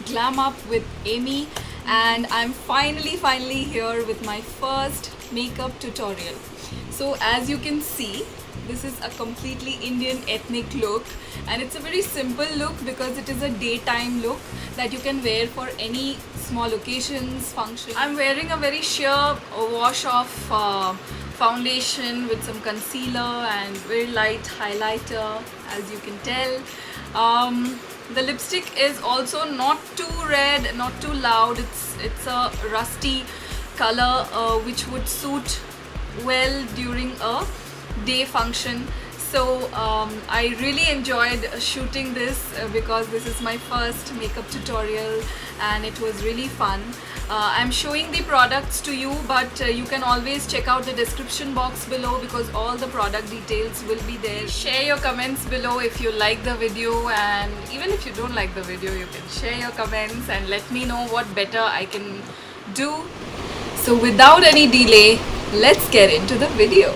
Glam Up with Amy, and I'm finally here with my first makeup tutorial. So as you can see, this is a completely Indian ethnic look, and it's a very simple look because it is a daytime look that you can wear for any small occasions, function. I'm wearing a very sheer wash off foundation with some concealer and very light highlighter, as you can tell. The lipstick is also not too red, not too loud. It's a rusty color which would suit well during a day function. So I really enjoyed shooting this because this is my first makeup tutorial and it was really fun. I'm showing the products to you, but you can always check out the description box below because all the product details will be there. Share your comments below if you like the video, and even if you don't like the video, you can share your comments and let me know what better I can do. So without any delay, let's get into the video.